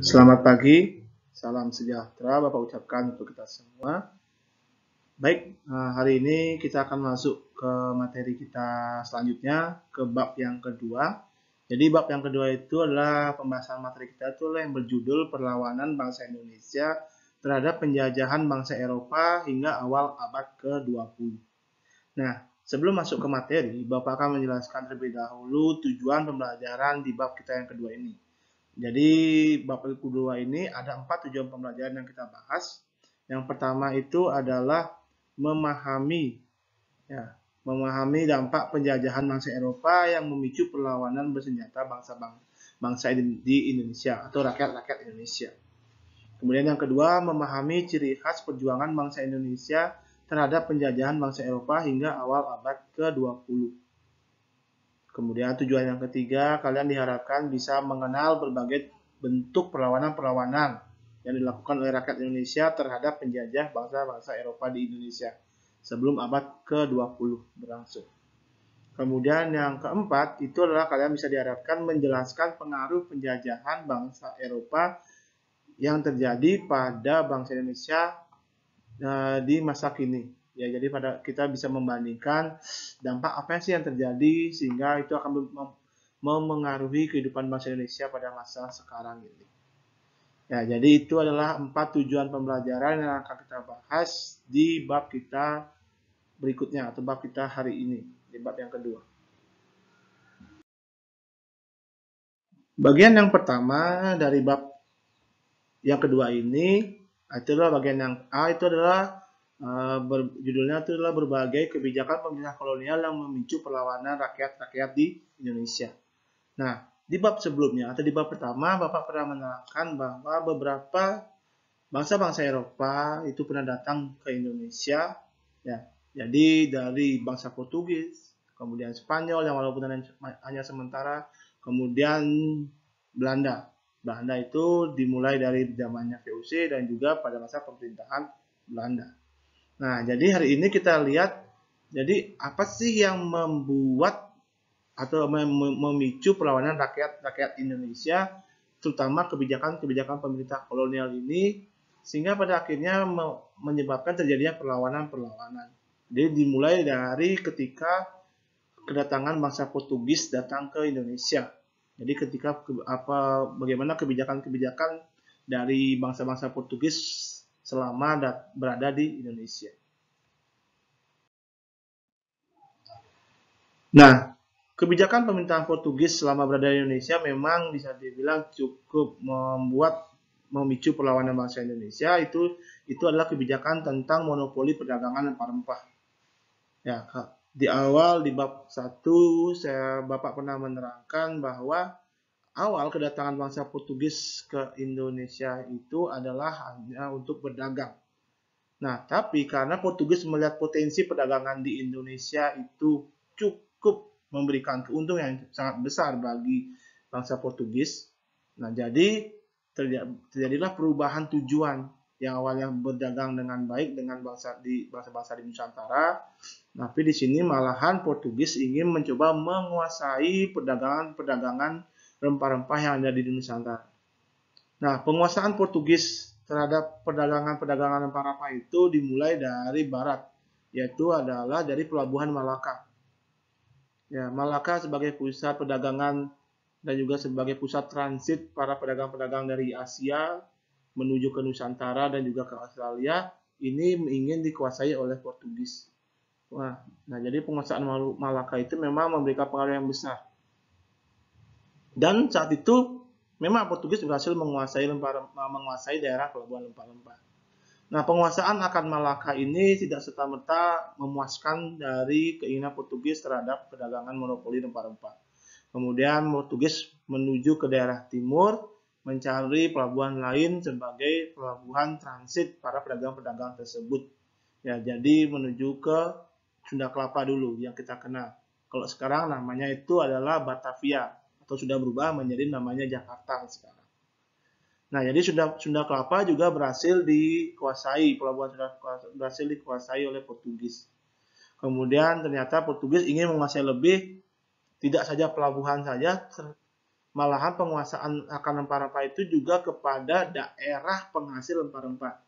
Selamat pagi, salam sejahtera Bapak ucapkan untuk kita semua. Baik, hari ini kita akan masuk ke materi kita selanjutnya, ke bab yang kedua. Jadi bab yang kedua itu adalah pembahasan materi kita itu yang berjudul Perlawanan Bangsa Indonesia terhadap penjajahan bangsa Eropa hingga awal abad ke-20. Nah, sebelum masuk ke materi, Bapak akan menjelaskan terlebih dahulu tujuan pembelajaran di bab kita yang kedua ini. Jadi bab kedua ini ada 4 tujuan pembelajaran yang kita bahas. Yang pertama itu adalah memahami dampak penjajahan bangsa Eropa yang memicu perlawanan bersenjata bangsa di Indonesia atau rakyat-rakyat Indonesia. Kemudian yang kedua, memahami ciri khas perjuangan bangsa Indonesia terhadap penjajahan bangsa Eropa hingga awal abad ke-20. Kemudian tujuan yang ketiga, kalian diharapkan bisa mengenal berbagai bentuk perlawanan-perlawanan yang dilakukan oleh rakyat Indonesia terhadap penjajah bangsa-bangsa Eropa di Indonesia sebelum abad ke-20 berlangsung. Kemudian yang keempat, itu adalah kalian bisa diharapkan menjelaskan pengaruh penjajahan bangsa Eropa yang terjadi pada bangsa Indonesia di masa kini. Ya, jadi kita bisa membandingkan dampak apa sih yang terjadi sehingga itu akan memengaruhi kehidupan bangsa Indonesia pada masa sekarang ini. Ya, jadi itu adalah 4 tujuan pembelajaran yang akan kita bahas di bab kita berikutnya atau bab kita hari ini, di bab yang kedua. Bagian yang pertama dari bab yang kedua ini itulah bagian yang A, itu adalah judulnya itu adalah berbagai kebijakan pemerintah kolonial yang memicu perlawanan rakyat-rakyat di Indonesia. Nah, di bab sebelumnya atau di bab pertama, Bapak pernah menerangkan bahwa beberapa bangsa-bangsa Eropa itu pernah datang ke Indonesia, ya. Jadi dari bangsa Portugis, kemudian Spanyol yang walaupun hanya sementara, kemudian Belanda. Belanda itu dimulai dari zamannya VOC dan juga pada masa pemerintahan Belanda. Nah, jadi hari ini kita lihat, jadi apa sih yang membuat atau memicu perlawanan rakyat Indonesia, terutama kebijakan-kebijakan pemerintah kolonial ini, sehingga pada akhirnya menyebabkan terjadinya perlawanan-perlawanan. Jadi dimulai dari ketika kedatangan bangsa Portugis datang ke Indonesia. Jadi bagaimana kebijakan-kebijakan dari bangsa-bangsa Portugis selama berada di Indonesia. Nah, kebijakan pemerintahan Portugis selama berada di Indonesia memang bisa dibilang cukup memicu perlawanan bangsa Indonesia. Itu adalah kebijakan tentang monopoli perdagangan rempah-rempah. Ya, di awal di bab 1 Bapak pernah menerangkan bahwa awal kedatangan bangsa Portugis ke Indonesia itu adalah hanya untuk berdagang. Nah, tapi karena Portugis melihat potensi perdagangan di Indonesia itu cukup memberikan keuntungan yang sangat besar bagi bangsa Portugis. Nah, jadi terjadilah perubahan tujuan yang awalnya berdagang dengan baik dengan bangsa di Nusantara, tapi di sini malahan Portugis ingin mencoba menguasai perdagangan rempah-rempah yang ada di Nusantara. Nah, penguasaan Portugis terhadap perdagangan rempah-rempah itu dimulai dari barat, yaitu adalah dari pelabuhan Malaka. Ya, Malaka sebagai pusat perdagangan dan juga sebagai pusat transit para pedagang-pedagang dari Asia menuju ke Nusantara dan juga ke Australia, ini ingin dikuasai oleh Portugis. Nah, jadi penguasaan Malaka itu memang memberikan pengaruh yang besar. Dan saat itu memang Portugis berhasil menguasai daerah pelabuhan rempah-rempah. Nah, penguasaan akan Malaka ini tidak serta-merta memuaskan dari keinginan Portugis terhadap perdagangan monopoli rempah-rempah. Kemudian Portugis menuju ke daerah timur mencari pelabuhan lain sebagai pelabuhan transit para pedagang-pedagang tersebut. Ya, jadi menuju ke Sunda Kelapa dulu yang kita kenal. Kalau sekarang namanya itu adalah Batavia atau sudah berubah menjadi namanya Jakarta sekarang. Nah, jadi Sunda Kelapa juga berhasil dikuasai, pelabuhan berhasil dikuasai oleh Portugis. Kemudian ternyata Portugis ingin menguasai lebih, tidak saja pelabuhan saja, malahan penguasaan akan rempah-rempah itu juga kepada daerah penghasil rempah-rempah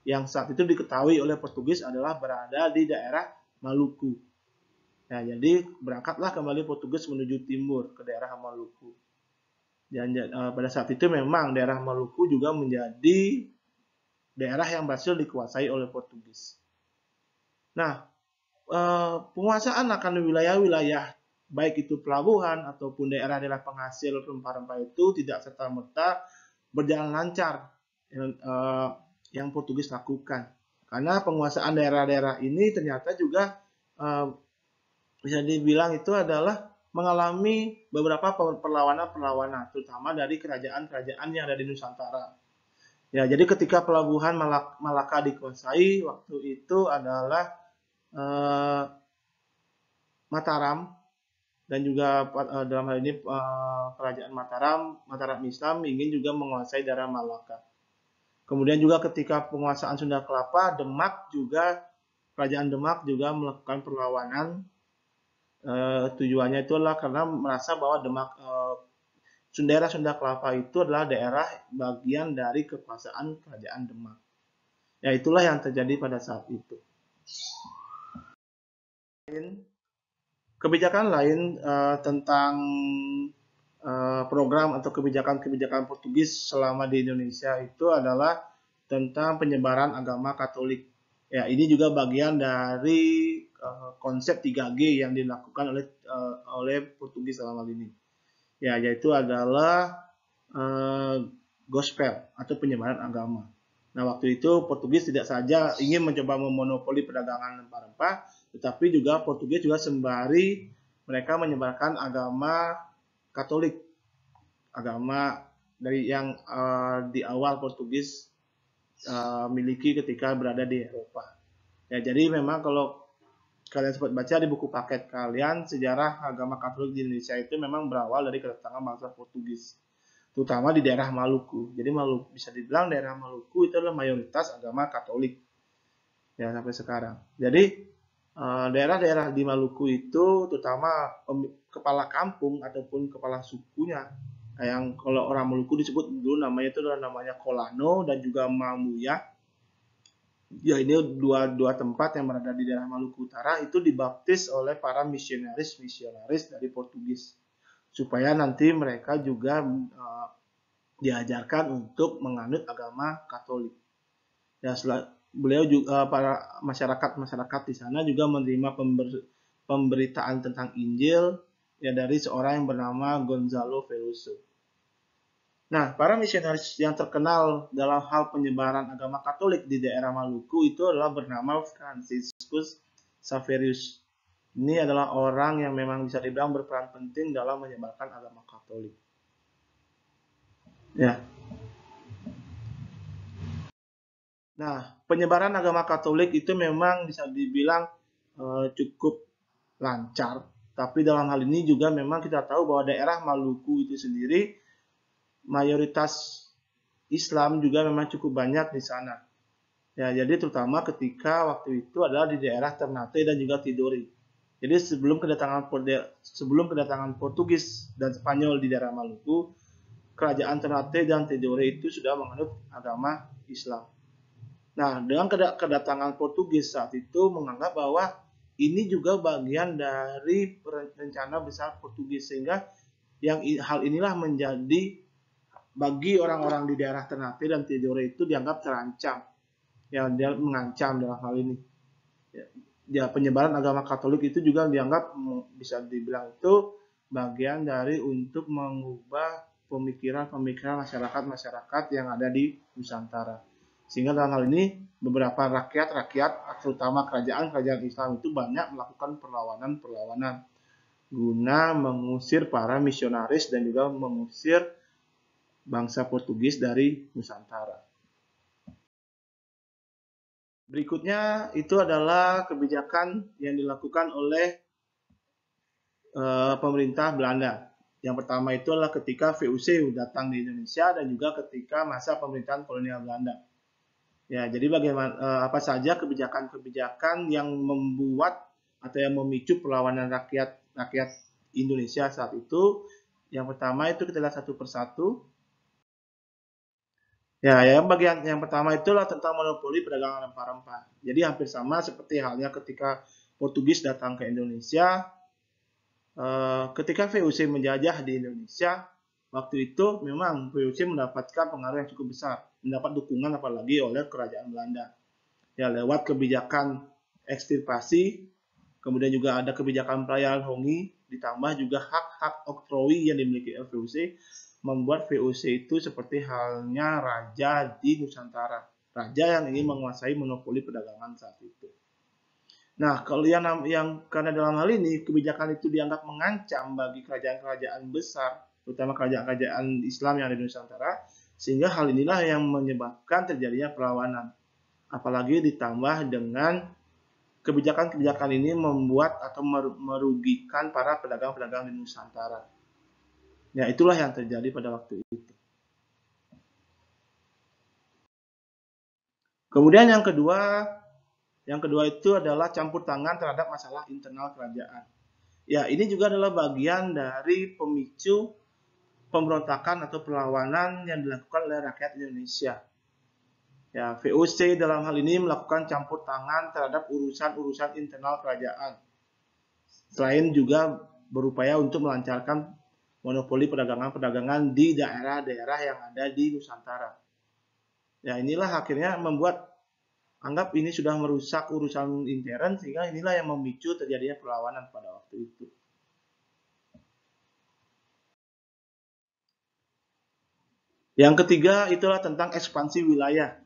yang saat itu diketahui oleh Portugis adalah berada di daerah Maluku. Nah, jadi berangkatlah kembali Portugis menuju timur ke daerah Maluku. Dan pada saat itu memang daerah Maluku juga menjadi daerah yang berhasil dikuasai oleh Portugis. Nah, penguasaan akan wilayah-wilayah baik itu pelabuhan ataupun daerah-daerah penghasil rempah-rempah itu tidak serta-merta berjalan lancar yang Portugis lakukan. Karena penguasaan daerah-daerah ini ternyata juga bisa dibilang itu adalah mengalami beberapa perlawanan-perlawanan, terutama dari kerajaan-kerajaan yang ada di Nusantara. Ya, jadi ketika pelabuhan Malaka dikuasai, waktu itu adalah Mataram, dan juga dalam hal ini kerajaan Mataram Islam ingin juga menguasai daerah Malaka. Kemudian juga ketika penguasaan Sunda Kelapa, kerajaan Demak juga melakukan perlawanan. Tujuannya itu adalah karena merasa bahwa daerah Sunda Kelapa itu adalah daerah bagian dari kekuasaan kerajaan Demak. Ya, itulah yang terjadi pada saat itu. Kebijakan lain tentang program atau kebijakan-kebijakan Portugis selama di Indonesia itu adalah tentang penyebaran agama Katolik. Ya, ini juga bagian dari konsep 3G yang dilakukan oleh Portugis selama ini. Ya, yaitu adalah gospel atau penyebaran agama. Nah, waktu itu Portugis tidak saja ingin mencoba memonopoli perdagangan rempah-rempah, tetapi juga Portugis juga sembari mereka menyebarkan agama Katolik, agama dari yang di awal Portugis miliki ketika berada di Eropa. Ya, jadi memang kalau kalian sempat baca di buku paket kalian, sejarah agama Katolik di Indonesia itu memang berawal dari kedatangan bangsa Portugis, terutama di daerah Maluku. Jadi bisa dibilang daerah Maluku itu adalah mayoritas agama Katolik ya sampai sekarang. Jadi daerah-daerah di Maluku itu terutama kepala kampung ataupun kepala sukunya yang kalau orang Maluku disebut dulu namanya itu adalah namanya Kolano dan juga Mamuya. Ya, ini dua tempat yang berada di daerah Maluku Utara itu dibaptis oleh para misionaris dari Portugis supaya nanti mereka juga diajarkan untuk menganut agama Katolik. Ya, beliau juga para masyarakat di sana juga menerima pemberitaan tentang Injil ya dari seorang yang bernama Gonzalo Veloso. Nah, para misionaris yang terkenal dalam hal penyebaran agama Katolik di daerah Maluku itu adalah bernama Franciscus Xaverius. Ini adalah orang yang memang bisa dibilang berperan penting dalam menyebarkan agama Katolik. Ya. Nah, penyebaran agama Katolik itu memang bisa dibilang cukup lancar, tapi dalam hal ini juga memang kita tahu bahwa daerah Maluku itu sendiri mayoritas Islam juga memang cukup banyak di sana. Ya, jadi terutama ketika waktu itu adalah di daerah Ternate dan juga Tidore. Jadi sebelum kedatangan Portugis dan Spanyol di daerah Maluku, kerajaan Ternate dan Tidore itu sudah menganut agama Islam. Nah, dengan kedatangan Portugis saat itu menganggap bahwa ini juga bagian dari rencana besar Portugis, sehingga hal inilah menjadi bagi orang-orang di daerah Ternate dan Tidore itu dianggap terancam. Ya, dia mengancam dalam hal ini. Ya, penyebaran agama Katolik itu juga dianggap bisa dibilang itu bagian dari untuk mengubah pemikiran masyarakat yang ada di Nusantara. Sehingga dalam hal ini beberapa rakyat terutama kerajaan Islam itu banyak melakukan perlawanan guna mengusir para misionaris dan juga mengusir bangsa Portugis dari Nusantara. Berikutnya itu adalah kebijakan yang dilakukan oleh pemerintah Belanda. Yang pertama itu adalah ketika VOC datang di Indonesia dan juga ketika masa pemerintahan kolonial Belanda. Ya, jadi bagaimana apa saja kebijakan-kebijakan yang membuat atau yang memicu perlawanan rakyat Indonesia saat itu. Yang pertama itu kita lihat satu persatu. Ya, yang bagian yang pertama itulah tentang monopoli perdagangan rempah-rempah. Jadi hampir sama seperti halnya ketika Portugis datang ke Indonesia. Ketika VOC menjajah di Indonesia, waktu itu memang VOC mendapatkan pengaruh yang cukup besar, mendapat dukungan apalagi oleh kerajaan Belanda. Ya, lewat kebijakan ekstirpasi, kemudian juga ada kebijakan pelayaran hongi, ditambah juga hak-hak oktrowi yang dimiliki VOC, membuat VOC itu seperti halnya raja di Nusantara, raja yang ingin menguasai monopoli perdagangan saat itu. Nah, kalau yang karena dalam hal ini kebijakan itu dianggap mengancam bagi kerajaan-kerajaan besar, terutama kerajaan-kerajaan Islam yang ada di Nusantara, sehingga hal inilah yang menyebabkan terjadinya perlawanan. Apalagi ditambah dengan kebijakan-kebijakan ini membuat atau merugikan para pedagang-pedagang di Nusantara. Ya, itulah yang terjadi pada waktu itu. Kemudian yang kedua itu adalah campur tangan terhadap masalah internal kerajaan. Ya, ini juga adalah bagian dari pemicu pemberontakan atau perlawanan yang dilakukan oleh rakyat Indonesia. Ya, VOC dalam hal ini melakukan campur tangan terhadap urusan-urusan internal kerajaan. Selain juga berupaya untuk melancarkan monopoli perdagangan-perdagangan di daerah-daerah yang ada di Nusantara. Ya, inilah akhirnya membuat anggap ini sudah merusak urusan intern, sehingga inilah yang memicu terjadinya perlawanan pada waktu itu. Yang ketiga itulah tentang ekspansi wilayah.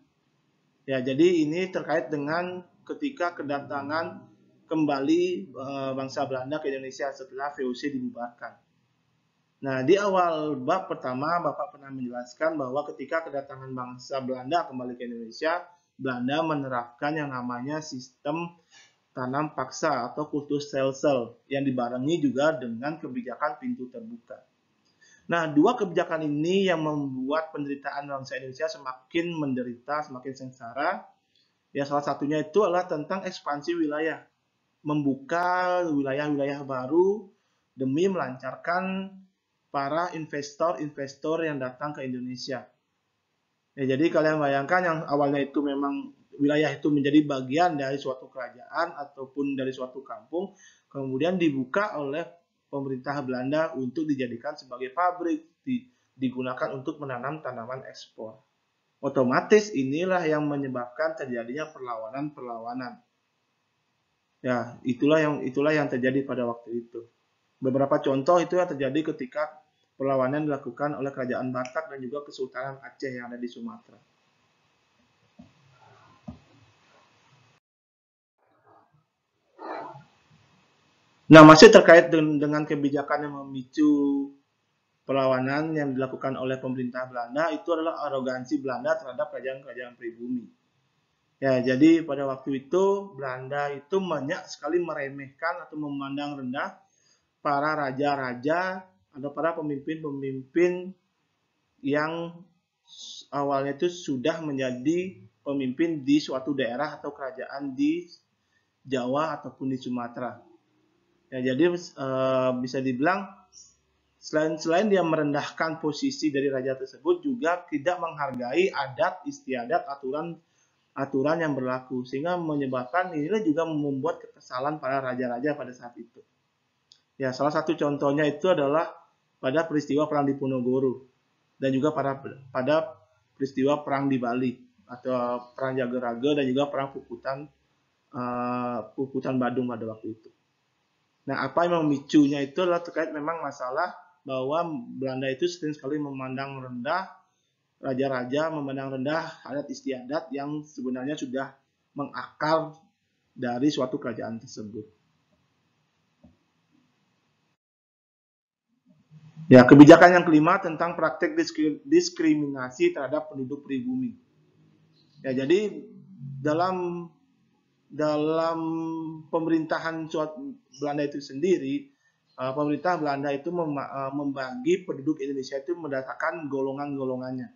Ya, jadi ini terkait dengan ketika kedatangan kembali bangsa Belanda ke Indonesia setelah VOC dibubarkan. Nah, di awal bab pertama Bapak pernah menjelaskan bahwa ketika kedatangan bangsa Belanda kembali ke Indonesia, Belanda menerapkan yang namanya sistem tanam paksa atau kultus sel-sel yang dibarengi juga dengan kebijakan pintu terbuka. Nah, dua kebijakan ini yang membuat penderitaan bangsa Indonesia semakin menderita, semakin sengsara. Ya, salah satunya itu adalah tentang ekspansi wilayah, membuka wilayah-wilayah baru demi melancarkan para investor-investor yang datang ke Indonesia. Ya, jadi kalian bayangkan yang awalnya itu memang wilayah itu menjadi bagian dari suatu kerajaan ataupun dari suatu kampung, kemudian dibuka oleh pemerintah Belanda untuk dijadikan sebagai pabrik, digunakan untuk menanam tanaman ekspor. Otomatis inilah yang menyebabkan terjadinya perlawanan-perlawanan. Ya, itulah yang terjadi pada waktu itu. Beberapa contoh itu yang terjadi ketika perlawanan dilakukan oleh kerajaan Batak dan juga Kesultanan Aceh yang ada di Sumatera. Nah, masih terkait dengan kebijakan yang memicu perlawanan yang dilakukan oleh pemerintah Belanda, itu adalah arogansi Belanda terhadap kerajaan-kerajaan pribumi. Ya, jadi pada waktu itu Belanda itu banyak sekali meremehkan atau memandang rendah para raja-raja atau para pemimpin-pemimpin yang awalnya itu sudah menjadi pemimpin di suatu daerah atau kerajaan di Jawa ataupun di Sumatera. Ya, jadi bisa dibilang selain dia merendahkan posisi dari raja tersebut, juga tidak menghargai adat istiadat aturan yang berlaku, sehingga menyebabkan inilah juga membuat kekesalan para raja-raja pada saat itu. Ya, salah satu contohnya itu adalah pada peristiwa perang di Ponorogo dan juga pada peristiwa perang di Bali atau perang Jagaraga dan juga perang Puputan Badung pada waktu itu. Nah, apa yang memicunya itu adalah terkait memang masalah bahwa Belanda itu sering sekali memandang rendah raja-raja, memandang rendah adat istiadat yang sebenarnya sudah mengakar dari suatu kerajaan tersebut. Ya, kebijakan yang kelima tentang praktek diskriminasi terhadap penduduk pribumi. Ya, jadi dalam pemerintahan Belanda itu sendiri, pemerintah Belanda itu membagi penduduk Indonesia itu berdasarkan golongan-golongannya.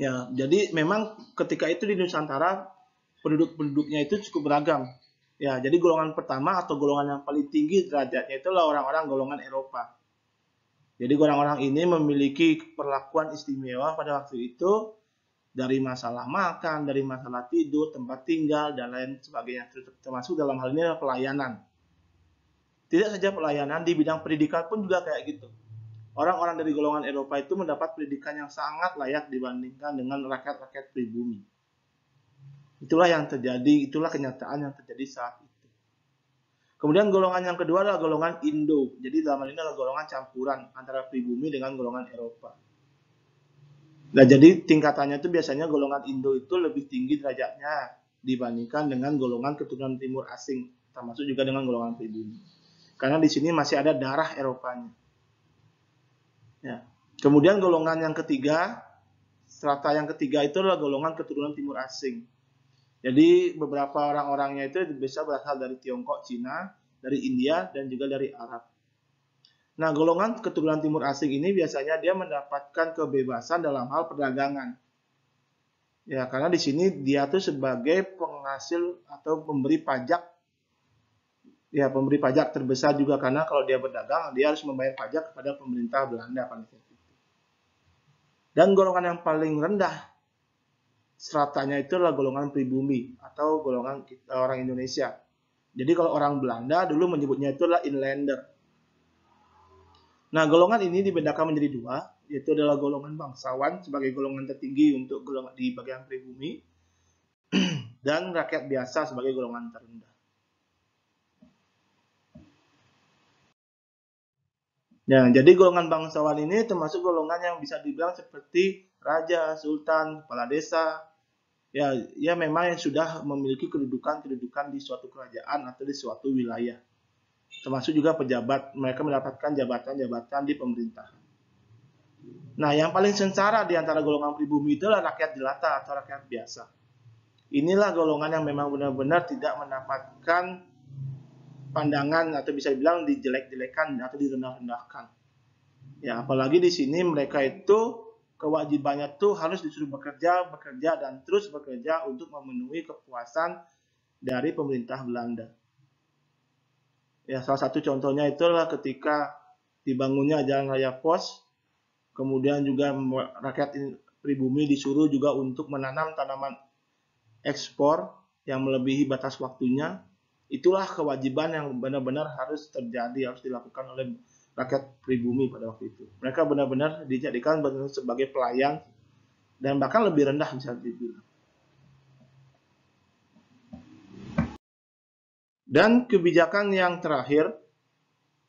Ya, jadi memang ketika itu di Nusantara penduduk-penduduknya itu cukup beragam. Ya, jadi golongan pertama atau golongan yang paling tinggi derajatnya itulah orang-orang golongan Eropa. Jadi orang-orang ini memiliki perlakuan istimewa pada waktu itu dari masalah makan, dari masalah tidur, tempat tinggal, dan lain sebagainya. Termasuk dalam hal ini adalah pelayanan. Tidak saja pelayanan, di bidang pendidikan pun juga kayak gitu. Orang-orang dari golongan Eropa itu mendapat pendidikan yang sangat layak dibandingkan dengan rakyat-rakyat pribumi. Itulah yang terjadi, itulah kenyataan yang terjadi saat itu. Kemudian golongan yang kedua adalah golongan Indo. Jadi dalam hal ini adalah golongan campuran antara pribumi dengan golongan Eropa. Nah, jadi tingkatannya itu biasanya golongan Indo itu lebih tinggi derajatnya dibandingkan dengan golongan keturunan timur asing, termasuk juga dengan golongan pribumi. Karena di sini masih ada darah Eropanya. Ya. Kemudian golongan yang ketiga, strata yang ketiga itu adalah golongan keturunan timur asing. Jadi beberapa orang-orangnya itu bisa berasal dari Tiongkok, Cina, dari India, dan juga dari Arab. Nah, golongan keturunan timur asing ini biasanya dia mendapatkan kebebasan dalam hal perdagangan. Ya, karena di sini dia tuh sebagai penghasil atau pemberi pajak. Ya, pemberi pajak terbesar juga karena kalau dia berdagang, dia harus membayar pajak kepada pemerintah Belanda pada saat itu. Dan golongan yang paling rendah stratanya itu adalah golongan pribumi atau golongan orang Indonesia. Jadi kalau orang Belanda dulu menyebutnya itu adalah inlander. Nah, golongan ini dibedakan menjadi dua, yaitu adalah golongan bangsawan sebagai golongan tertinggi untuk golongan di bagian pribumi dan rakyat biasa sebagai golongan terendah. Nah, jadi golongan bangsawan ini termasuk golongan yang bisa dibilang seperti raja, sultan, kepala desa, ya memang yang sudah memiliki kedudukan di suatu kerajaan atau di suatu wilayah. Termasuk juga pejabat, mereka mendapatkan jabatan-jabatan di pemerintahan. Nah, yang paling sengsara di antara golongan pribumi itu adalah rakyat jelata atau rakyat biasa. Inilah golongan yang memang benar-benar tidak mendapatkan pandangan atau bisa dibilang dijelek-jelekan atau direndah-rendahkan. Ya, apalagi di sini mereka itu kewajibannya tuh harus disuruh bekerja dan terus bekerja untuk memenuhi kepuasan dari pemerintah Belanda. Ya, salah satu contohnya itulah ketika dibangunnya Jalan Raya Pos, kemudian juga rakyat pribumi disuruh juga untuk menanam tanaman ekspor yang melebihi batas waktunya. Itulah kewajiban yang benar-benar harus terjadi, harus dilakukan oleh rakyat pribumi pada waktu itu. Mereka benar-benar dijadikan sebagai pelayan dan bahkan lebih rendah bisa dibilang. Dan kebijakan yang terakhir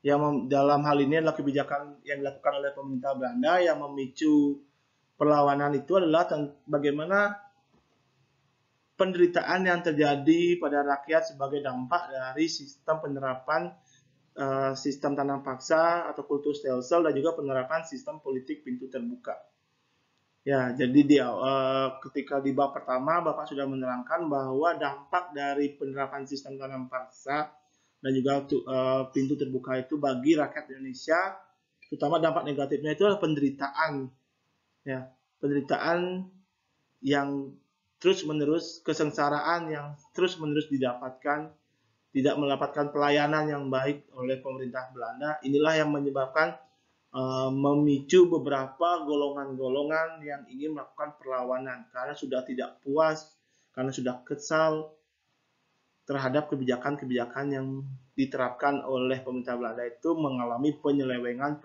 yang dalam hal ini adalah kebijakan yang dilakukan oleh pemerintah Belanda yang memicu perlawanan itu adalah bagaimana penderitaan yang terjadi pada rakyat sebagai dampak dari sistem penerapan sistem tanam paksa atau kultur stelsel dan juga penerapan sistem politik pintu terbuka. Ya, jadi ketika di bab pertama Bapak sudah menerangkan bahwa dampak dari penerapan sistem tanam paksa dan juga pintu terbuka itu bagi rakyat Indonesia, terutama dampak negatifnya itu adalah penderitaan. Ya, penderitaan yang terus-menerus, kesengsaraan yang terus-menerus didapatkan, tidak mendapatkan pelayanan yang baik oleh pemerintah Belanda. Inilah yang menyebabkan memicu beberapa golongan-golongan yang ingin melakukan perlawanan karena sudah tidak puas, karena sudah kesal terhadap kebijakan-kebijakan yang diterapkan oleh pemerintah Belanda itu mengalami penyelewengan.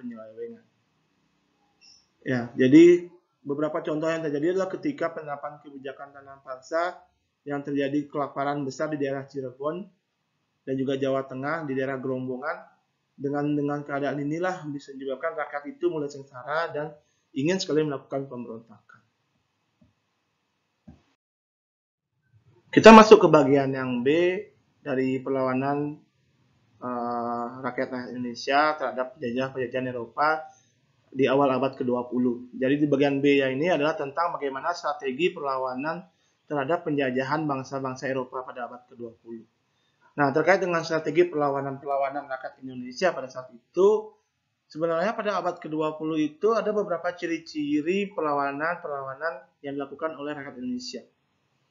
Ya, jadi beberapa contoh yang terjadi adalah ketika penerapan kebijakan tanam paksa yang terjadi kelaparan besar di daerah Cirebon dan juga Jawa Tengah di daerah Gerombongan. Dengan keadaan inilah bisa menyebabkan rakyat itu mulai sengsara dan ingin sekali melakukan pemberontakan. Kita masuk ke bagian yang B dari perlawanan rakyat Indonesia terhadap penjajahan Eropa di awal abad ke-20. Jadi di bagian B ini adalah tentang bagaimana strategi perlawanan terhadap penjajahan bangsa-bangsa Eropa pada abad ke-20. Nah, terkait dengan strategi perlawanan rakyat Indonesia pada saat itu, sebenarnya pada abad ke-20 itu ada beberapa ciri-ciri perlawanan yang dilakukan oleh rakyat Indonesia.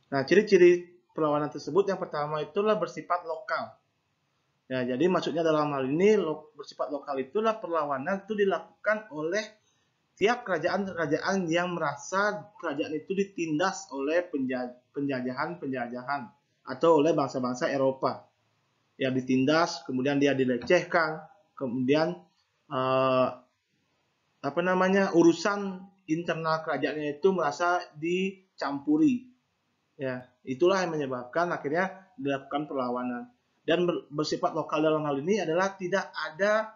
Nah, ciri-ciri perlawanan tersebut yang pertama itulah bersifat lokal. Ya, jadi maksudnya dalam hal ini bersifat lokal itulah perlawanan itu dilakukan oleh tiap kerajaan-kerajaan yang merasa kerajaan itu ditindas oleh penjajahan atau oleh bangsa-bangsa Eropa. Ya, ditindas, kemudian dia dilecehkan, kemudian urusan internal kerajaannya itu merasa dicampuri. Ya, itulah yang menyebabkan akhirnya dilakukan perlawanan. Dan bersifat lokal dalam hal ini adalah tidak ada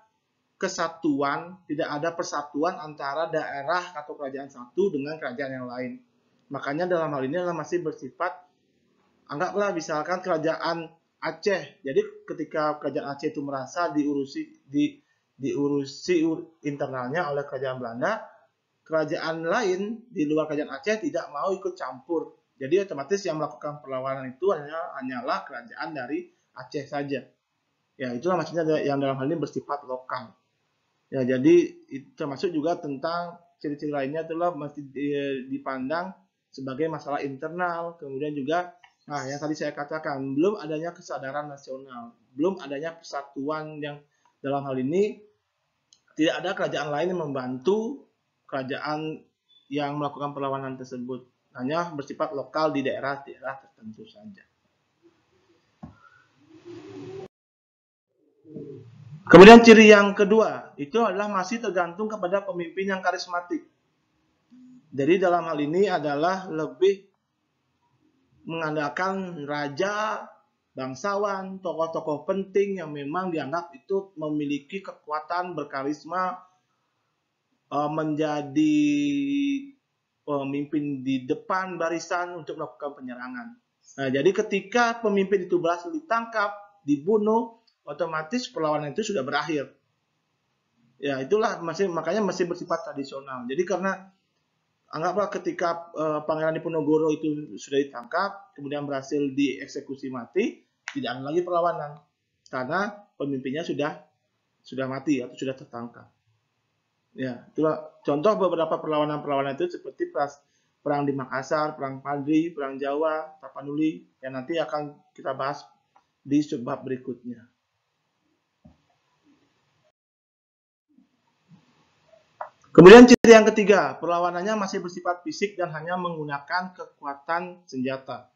kesatuan, tidak ada persatuan antara daerah atau kerajaan satu dengan kerajaan yang lain. Makanya dalam hal ini adalah masih bersifat, anggaplah misalkan kerajaan Aceh. Jadi ketika kerajaan Aceh itu merasa diurusi internalnya oleh kerajaan Belanda, kerajaan lain di luar kerajaan Aceh tidak mau ikut campur. Jadi otomatis yang melakukan perlawanan itu hanyalah kerajaan dari Aceh saja. Ya, itulah maksudnya yang dalam hal ini bersifat lokal. Ya, jadi itu termasuk juga tentang ciri-ciri lainnya itulah masih dipandang sebagai masalah internal. Kemudian juga, nah yang tadi saya katakan, belum adanya kesadaran nasional, belum adanya persatuan yang dalam hal ini tidak ada kerajaan lain yang membantu kerajaan yang melakukan perlawanan tersebut. Hanya bersifat lokal di daerah-daerah tertentu saja. Kemudian ciri yang kedua itu adalah masih tergantung kepada pemimpin yang karismatik. Jadi dalam hal ini adalah lebih mengandalkan raja, bangsawan, tokoh-tokoh penting yang memang dianggap itu memiliki kekuatan berkarisma menjadi pemimpin di depan barisan untuk melakukan penyerangan. Nah, jadi ketika pemimpin itu berhasil ditangkap, dibunuh, otomatis perlawanan itu sudah berakhir. Ya, itulah makanya masih bersifat tradisional. Jadi karena anggaplah ketika Pangeran Diponegoro itu sudah ditangkap, kemudian berhasil dieksekusi mati, tidak ada lagi perlawanan karena pemimpinnya sudah mati atau sudah tertangkap. Ya, itulah contoh beberapa perlawanan-perlawanan itu seperti perang di Makassar, perang Padri, perang Jawa, Tapanuli yang nanti akan kita bahas di subbab berikutnya. Kemudian ciri yang ketiga, perlawanannya masih bersifat fisik dan hanya menggunakan kekuatan senjata.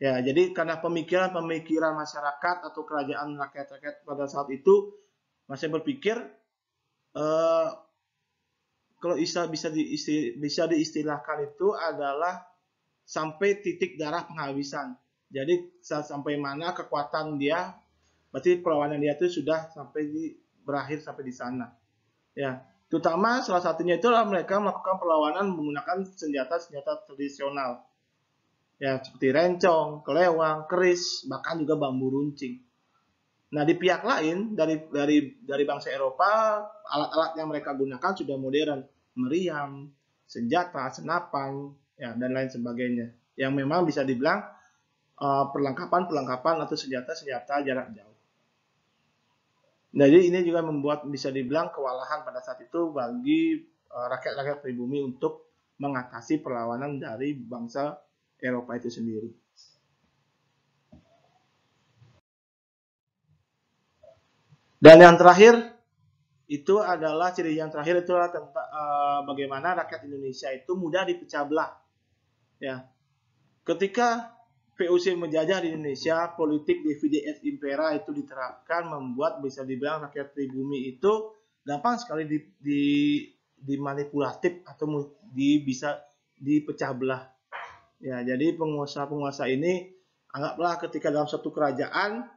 Ya, jadi karena pemikiran masyarakat atau kerajaan rakyat-rakyat pada saat itu masih berpikir kalau bisa diistilahkan itu adalah sampai titik darah penghabisan. Jadi sampai mana kekuatan dia, berarti perlawanan dia itu sudah berakhir sampai di sana. Ya, terutama salah satunya itulah mereka melakukan perlawanan menggunakan senjata-senjata tradisional. Ya, seperti rencong, kelewang, keris, bahkan juga bambu runcing. Nah, di pihak lain dari bangsa Eropa, alat-alat yang mereka gunakan sudah modern, meriam, senjata, senapan, ya dan lain sebagainya. Yang memang bisa dibilang perlengkapan atau senjata-senjata jarak jauh. Jadi ini juga membuat bisa dibilang kewalahan pada saat itu bagi rakyat-rakyat pribumi untuk mengatasi perlawanan dari bangsa Eropa itu sendiri. Dan yang terakhir itu adalah ciri yang terakhir itulah tentang bagaimana rakyat Indonesia itu mudah dipecah belah. Ya, ketika VOC menjajah di Indonesia, politik divide et impera itu diterapkan, membuat bisa dibilang rakyat pribumi itu gampang sekali dimanipulatif atau bisa dipecah belah. Ya, jadi penguasa-penguasa ini anggaplah ketika dalam satu kerajaan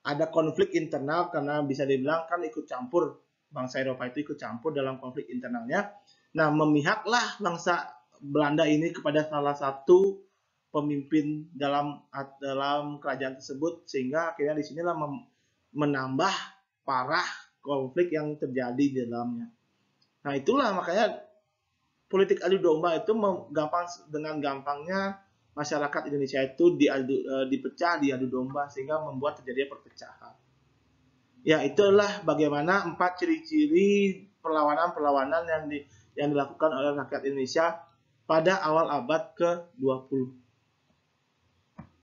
ada konflik internal karena bisa dibilang kan ikut campur, bangsa Eropa itu ikut campur dalam konflik internalnya. Nah, memihaklah bangsa Belanda ini kepada salah satu pemimpin dalam kerajaan tersebut, sehingga akhirnya di sinilah menambah parah konflik yang terjadi di dalamnya. Nah, itulah makanya politik adu domba itu dengan gampangnya masyarakat Indonesia itu diadu domba sehingga membuat terjadi perpecahan. Ya, itulah bagaimana 4 ciri-ciri perlawanan-perlawanan yang dilakukan oleh rakyat Indonesia pada awal abad ke-20.